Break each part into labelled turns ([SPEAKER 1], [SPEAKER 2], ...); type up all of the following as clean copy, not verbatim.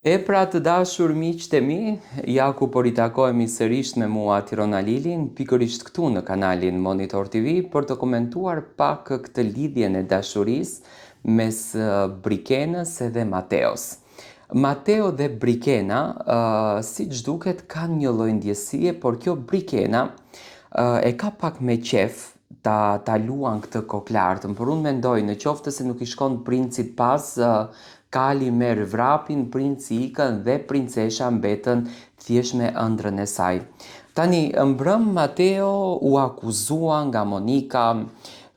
[SPEAKER 1] E pra të dashur miqtë e mi, ja ku po ritakohemi sërish me mua Tirona Lilin, pikërisht këtu në kanalin Monitor TV, për të komentuar pak këtë lidhjen e dashurisë mes Brikenës edhe Mateos. Mateo dhe Brikena, siç duket, kanë një lloj ndjesie, por kjo Brikena e ka pak me qef ta luan këtë koklartën, por unë mendoj në qoftë se nuk i shkon princit pas, Kali merr vrapin, princi ikën dhe princesha mbetën thjesht me ëndrrën e saj. Tani, mbrëm Mateo u akuzua nga Monika,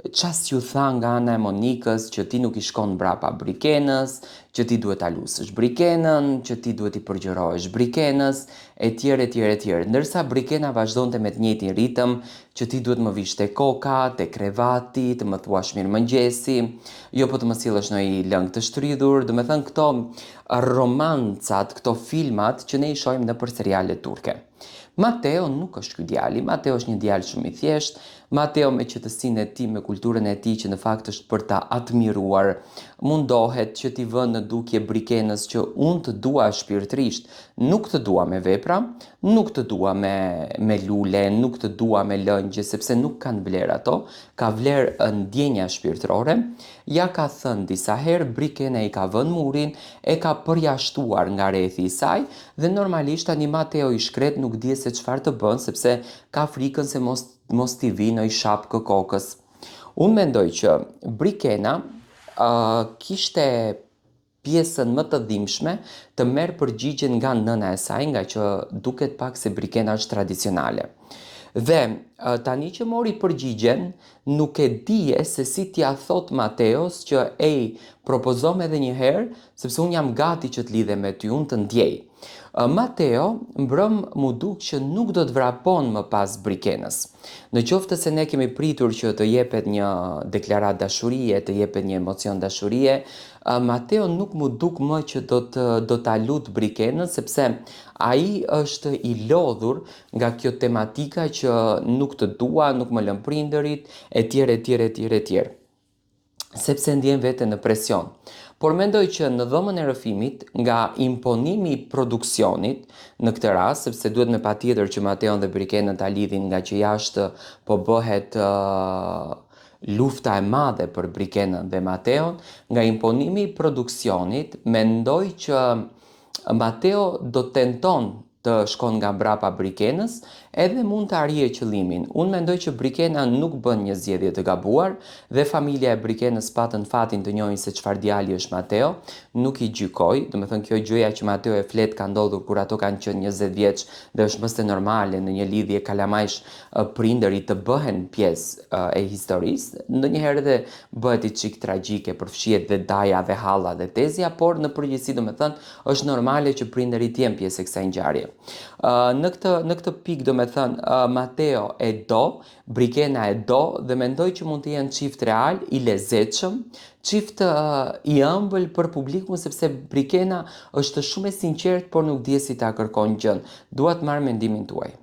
[SPEAKER 1] qas ju tha nga ana e Monikës që ti nuk i shkon brapa Brikenës, që ti duhet ta lusësh Brikenën, që ti duhet i përgjërohesh Brikenës, etj. Ndërsa Brikena vazhdonte me të njëjtin ritëm, që ti duhet më vish te koka, te krevati, të më thuash mirëmëngjesi, jo po të më sillesh në një lëng të shtrydhur, do të thënë këto romancat, këto filmat që ne i shohim nëpër serialet turke. Mateo nuk është ky djali, Mateo është një djalë shumë i thjeshtë, Mateo me qetësinë e tij, me kulturën e tij që në fakt është për ta admiruar, mundohet që t'i vënë në dukje Brikenës që unë të dua shpirtërisht, nuk të dua me vepra, nuk të dua me lule, nuk të dua me lëngje, sepse nuk kanë vlerë ato, ka vlerë ndjenja shpirtërore. Ja ka thënë disa herë, Brikena i ka vënë murin, e ka përjashtuar nga rrethi i saj dhe normalisht tani Mateo i shkret nuk di se çfarë të bën sepse ka frikën se mos t'i vi në shapkë kokës. Unë mendoj që Brikena kishte pjesën më të dhimbshme të merr përgjigjen nga nëna e saj, nga që duket pak se Brikena është tradicionale. Dhe tani që mori përgjigjen, nuk e dije se si t'ia thot Mateos që propozom edhe një herë, sepse unë jam gati që t'lidhem me ty, unë të ndjej. Mateo mbrëm mu duk që nuk do të vrapon më pas Brikenës. Në qoftë se ne kemi pritur që të jepet një deklarat dashurie, të jepet një emocion dashurie, Mateo nuk mu duk më që do ta lut Brikenën, sepse ai është i lodhur nga kjo tematika që nuk të dua, nuk më lën prindërit, etj. Sepse ndjen veten në presion. Por mendoj që në dhomën e rrëfimit, nga imponimi i produksionit në këtë rast, sepse duhet me patjetër që Mateon dhe Brikenën ta lidhin nga që jashtë po bëhet lufta e madhe për Brikenën dhe Mateon, nga imponimi i produksionit, mendoj që Mateo do tenton të shkon nga brapa Brikenës, edhe mund të arrijë qëllimin. Unë mendoj që Brikena nuk bën një zgjedhje të gabuar dhe familja e Brikenës patën fatin të njohin se çfarë djali është Mateo, nuk i gjykoj, do të thënë kjo gjëja që Mateo e flet ka ndodhur kur ato kanë qenë 20 vjeç dhe është mëse normale në një lidhje kalamajsh prindërit të bëhen pjesë e historisë, ndonjëherë edhe bëhet i çik tragjike, përfshihet dhe daja dhe halla dhe tezja, por në përgjithësi do të thënë është normale që prindërit të jenë pjesë e kësaj ngjarje. Në këtë pikë do me thënë Mateo e do, Brikena e do dhe mendoj që mund të jenë çift real, i lezetshëm, çift i ëmbël për publikun sepse Brikena është shumë e sinqertë por nuk di si ta kërkon gjën. Dua të marr mendimin tuaj.